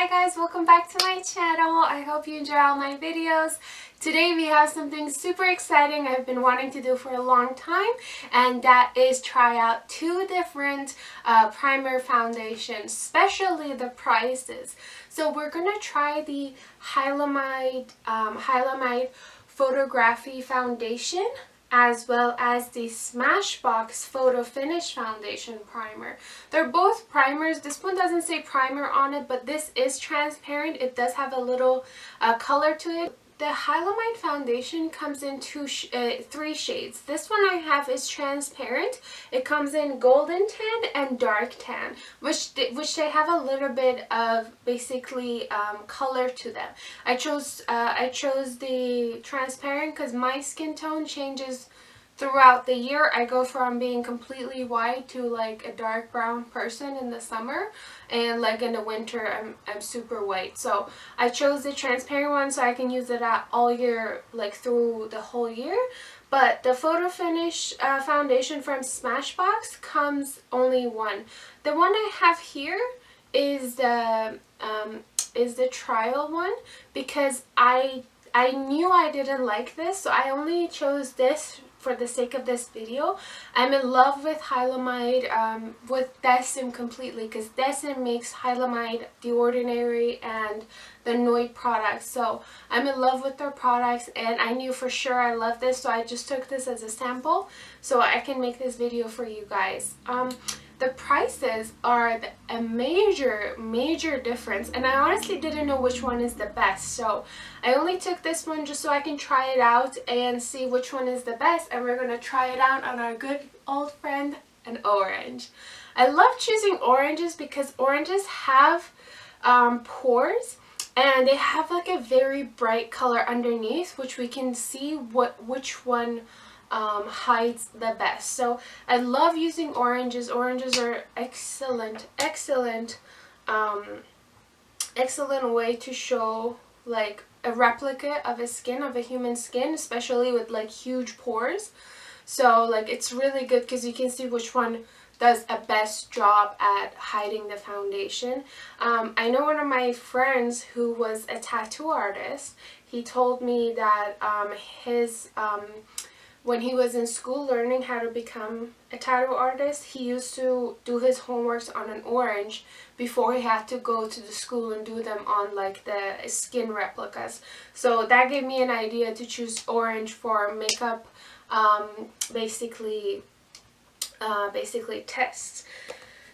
Hi guys, welcome back to my channel. I hope you enjoy all my videos. Today we have something super exciting I've been wanting to do for a long time, and that is try out two different primer foundations, especially the prices. So we're gonna try the Hylamide Photography Foundation, as well as the Smashbox Photo Finish Foundation Primer. They're both primers. This one doesn't say primer on it, but this is transparent. It does have a little color to it. The Hylamide foundation comes in three shades. This one I have is transparent. It comes in golden tan and dark tan, which they have a little bit of basically color to them. I chose the transparent because my skin tone changes throughout the year. I go from being completely white to like a dark brown person in the summer, and like in the winter I'm super white. So I chose the transparent one so I can use it all year, like through the whole year. But the Photo Finish foundation from Smashbox comes only one. The one I have here is the trial one, because I knew I didn't like this, so I only chose this for the sake of this video. I'm in love with Hylamide, with Decim completely, because Decim makes Hylamide, The Ordinary, and the Noid products. So I'm in love with their products, and I knew for sure I love this, so I just took this as a sample so I can make this video for you guys. The prices are a major difference, and I honestly didn't know which one is the best, so I only took this one just so I can try it out and see which one is the best, and we're gonna try it out on our good old friend, an orange. I love choosing oranges because oranges have pores, and they have like a very bright color underneath, which we can see which one hides the best. So I love using oranges. Oranges are excellent way to show like a replica of a human skin, especially with like huge pores. So like it's really good because you can see which one does a best job at hiding the foundation. I know one of my friends who was a tattoo artist, he told me that when he was in school learning how to become a tattoo artist, he used to do his homeworks on an orange before he had to go to the school and do them on like the skin replicas. So that gave me an idea to choose orange for makeup, basically tests.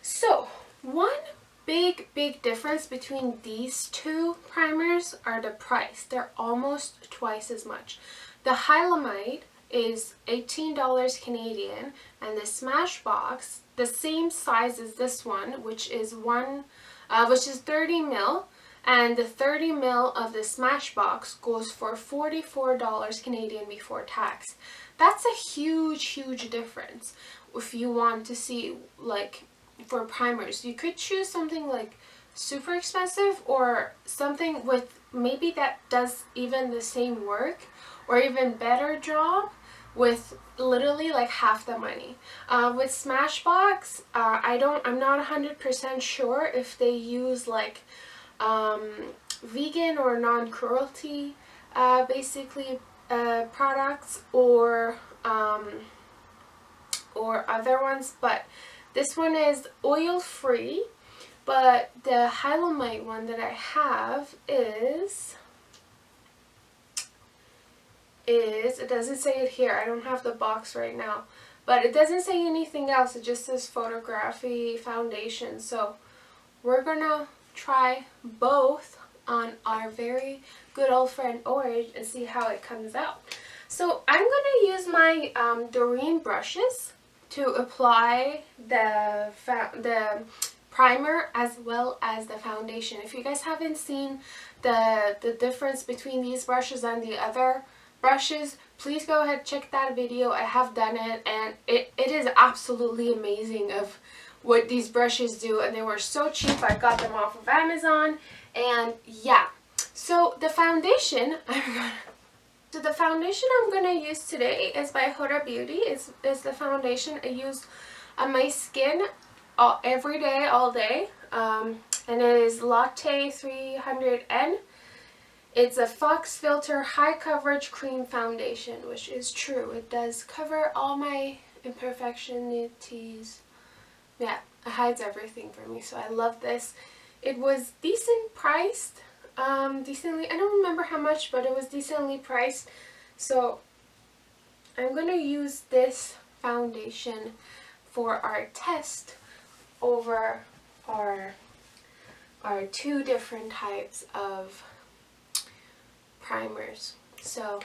So one big difference between these two primers are the price. They're almost twice as much. The Hylamide is $18 Canadian, and the Smashbox, the same size as this one, which is 30 mil, and the 30 mil of the Smashbox goes for $44 Canadian before tax. That's a huge difference. If you want to see, like, for primers, you could choose something like super expensive or something with maybe that does even the same work or even better job with literally like half the money. With Smashbox, I'm not 100% sure if they use like vegan or non-cruelty basically products or other ones, but this one is oil-free. But the Hylamide one that I have it doesn't say it here. I don't have the box right now, but it doesn't say anything else. It just says Photography Foundation. So we're gonna try both on our very good old friend orange and see how it comes out. So I'm gonna use my Doreen brushes to apply the primer as well as the foundation. If you guys haven't seen the difference between these brushes and the other brushes, please go ahead, check that video. I have done it, and it is absolutely amazing of what these brushes do, and they were so cheap. I got them off of Amazon, and yeah. So the foundation I'm gonna use today is by Huda Beauty. It's the foundation I use on my skin every day, all day. and it is Latte 300N. It's a Fox Filter High Coverage Cream Foundation, which is true. It does cover all my imperfections. Yeah, it hides everything for me, so I love this. It was decent priced, decently, I don't remember how much, but it was decently priced. So I'm going to use this foundation for our test over our two different types of primers. So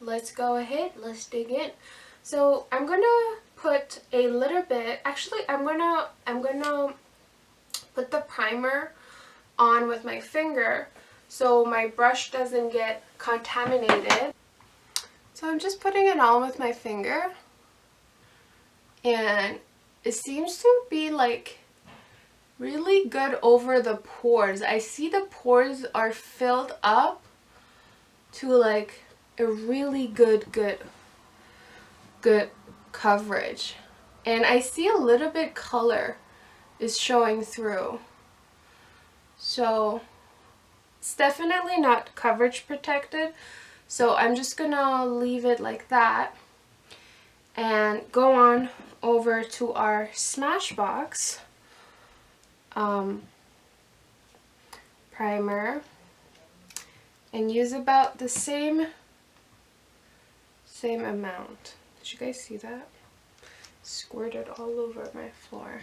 let's go ahead, let's dig in. So I'm gonna put a little bit, actually I'm gonna put the primer on with my finger so my brush doesn't get contaminated. So I'm just putting it on with my finger, and it seems to be like really good over the pores. I see the pores are filled up to like a really good coverage, and I see a little bit color is showing through, so it's definitely not coverage protected. So I'm just gonna leave it like that and go on over to our Smashbox primer and use about the same amount. Did you guys see that? Squirted all over my floor.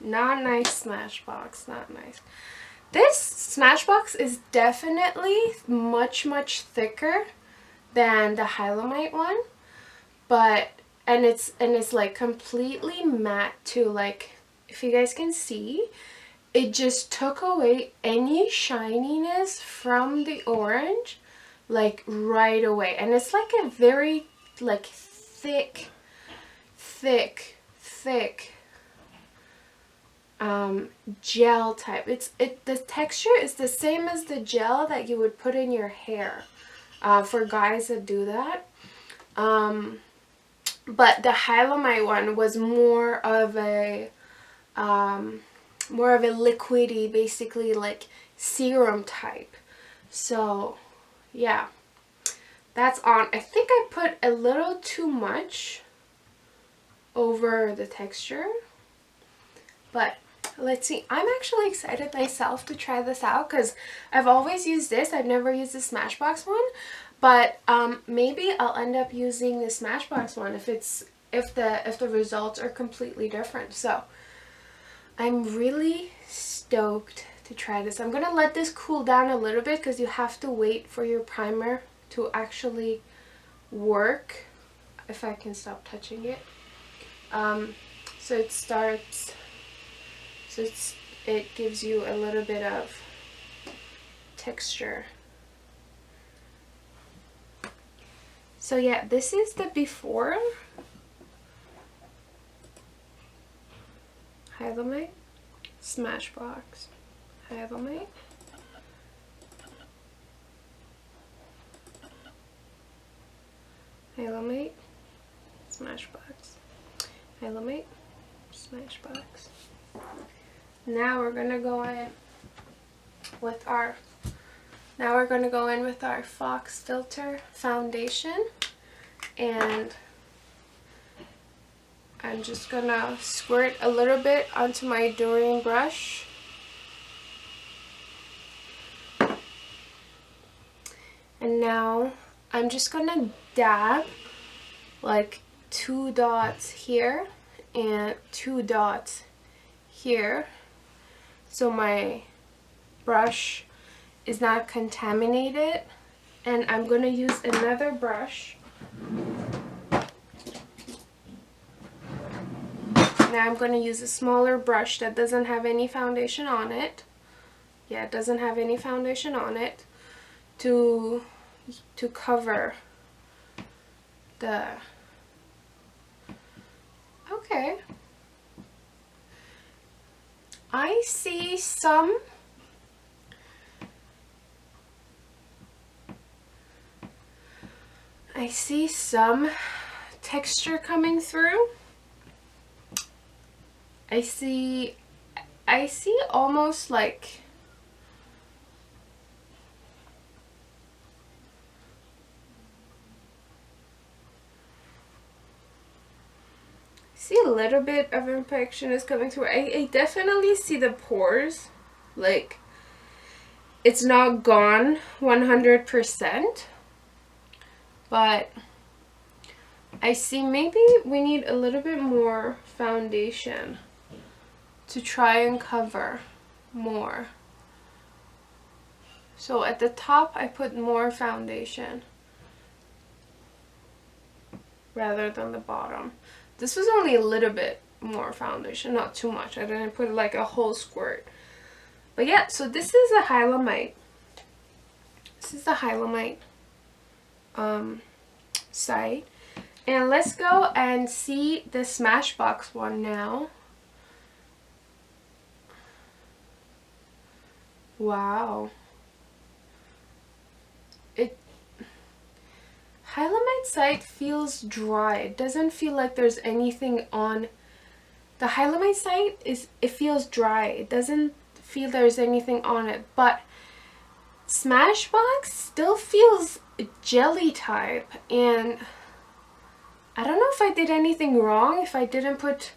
Not nice, Smashbox, not nice. This Smashbox is definitely much thicker than the Hylamite one, but and it's like completely matte too. Like, if you guys can see, it just took away any shininess from the orange like right away, and it's like a very like thick gel type. The texture is the same as the gel that you would put in your hair for guys that do that. But the Hylamite one was more of a liquidy, basically like serum type. So yeah, that's on. I think I put a little too much over the texture, but let's see. I'm actually excited myself to try this out because I've always used this. I've never used the Smashbox one, but maybe I'll end up using the Smashbox one if the results are completely different. So I'm really stoked to try this. I'm gonna let this cool down a little bit because you have to wait for your primer to actually work. If I can stop touching it. So it starts. So it gives you a little bit of texture. So yeah, this is the before. Hylamite, Smashbox, Hylamite, Hylamite, Smashbox, Hylamite, Smashbox. Now we're gonna go in with our Fox Filter foundation, and I'm just gonna squirt a little bit onto my Dorian brush. And now I'm just gonna dab like 2 dots here and 2 dots here, so my brush is not contaminated. And I'm gonna use another brush. Now I'm going to use a smaller brush that doesn't have any foundation on it. Yeah, it doesn't have any foundation on it to cover the... Okay. I see some texture coming through. I see almost like See a little bit of imperfection is coming through. I definitely see the pores. Like, it's not gone 100%. But I see maybe we need a little bit more foundation to try and cover more. So at the top I put more foundation rather than the bottom. This was only a little bit more foundation, not too much. I didn't put like a whole squirt. But yeah, so this is a Hylamite. This is the Hylamite side. And let's go and see the Smashbox one now. Wow. Hylamite side feels dry. It doesn't feel like there's anything on the Hylamite side. It feels dry. It doesn't feel there's anything on it. But Smashbox still feels jelly type, and I don't know if I did anything wrong, if I didn't put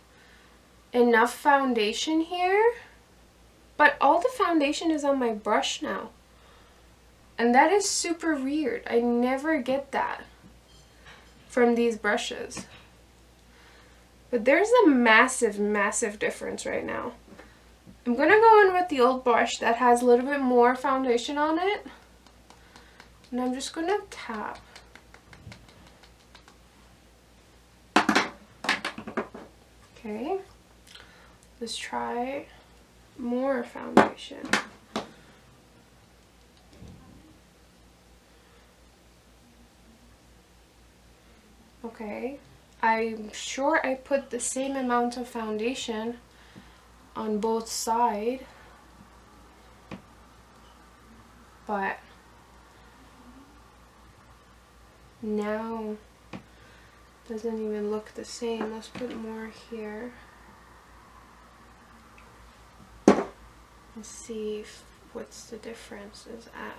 enough foundation here, but all the foundation is on my brush now. And that is super weird. I never get that from these brushes. But there's a massive, massive difference right now. I'm going to go in with the old brush that has a little bit more foundation on it. And I'm just going to tap. Okay. Let's try more foundation. Okay, I'm sure I put the same amount of foundation on both sides, but now it doesn't even look the same. Let's put more here and see what's the difference is at.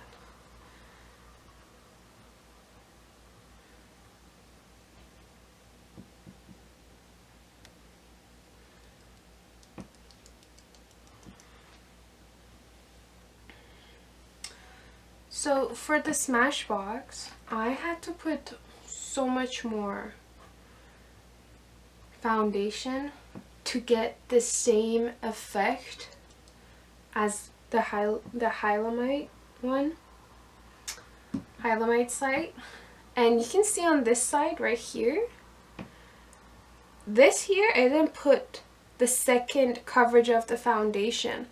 So for the Smashbox, I had to put so much more foundation to get the same effect as the Hylamite one, Hylamite side. And you can see on this side right here, this here, I didn't put the second coverage of the foundation.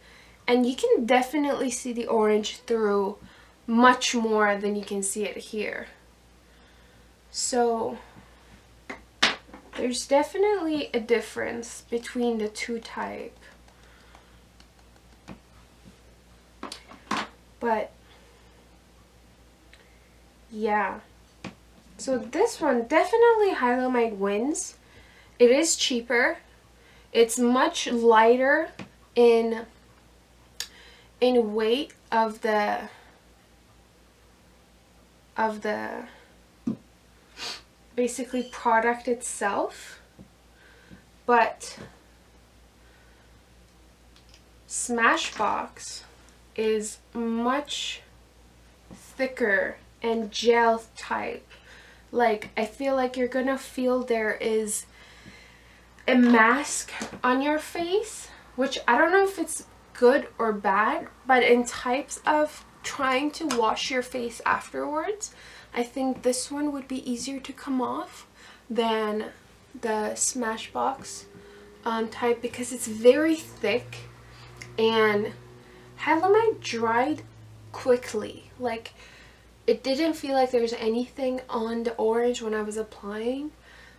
And you can definitely see the orange through much more than you can see it here. So there's definitely a difference between the two types. But yeah, so this one definitely Hylamite wins. It is cheaper. It's much lighter in weight of the basically product itself, but Smashbox is much thicker and gel type. Like, I feel like you're gonna feel there is a mask on your face, which I don't know if it's good or bad, but in types of trying to wash your face afterwards, I think this one would be easier to come off than the Smashbox type, because it's very thick and Hylamite dried quickly. Like, it didn't feel like there was anything on the orange when I was applying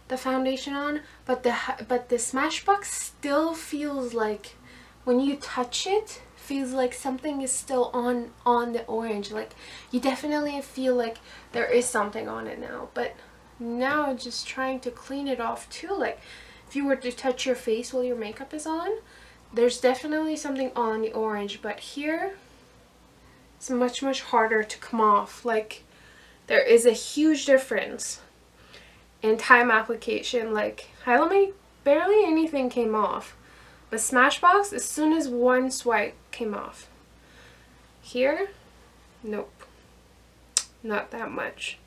the foundation on, but the Smashbox still feels like when you touch it, feels like something is still on the orange. Like, you definitely feel like there is something on it now. But now just trying to clean it off too, like if you were to touch your face while your makeup is on, there's definitely something on the orange, but here it's much harder to come off. Like, there is a huge difference in time application. Like, Hylamite barely anything came off. But Smashbox, as soon as one swipe, came off. Here, nope, not that much.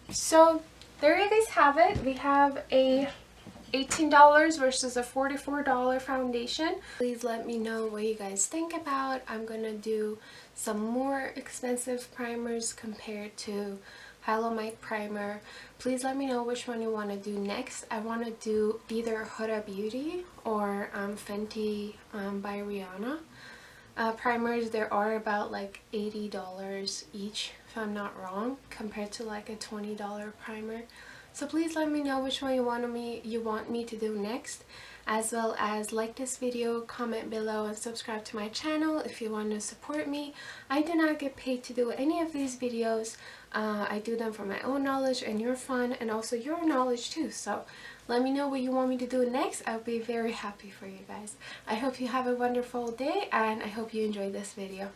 So there you guys have it. We have a $18 versus a $44 foundation. Please let me know what you guys think about. I'm gonna do some more expensive primers compared to Hyalomite primer. Please let me know which one you want to do next. I want to do either Huda Beauty or Fenty by Rihanna primers. There are about like $80 each, if I'm not wrong, compared to like a $20 primer. So please let me know which one you want me to do next, as well as like this video, comment below, and subscribe to my channel if you want to support me. I do not get paid to do any of these videos. I do them for my own knowledge and your fun, and also your knowledge too. So let me know what you want me to do next. I'll be very happy for you guys. I hope you have a wonderful day, and I hope you enjoyed this video.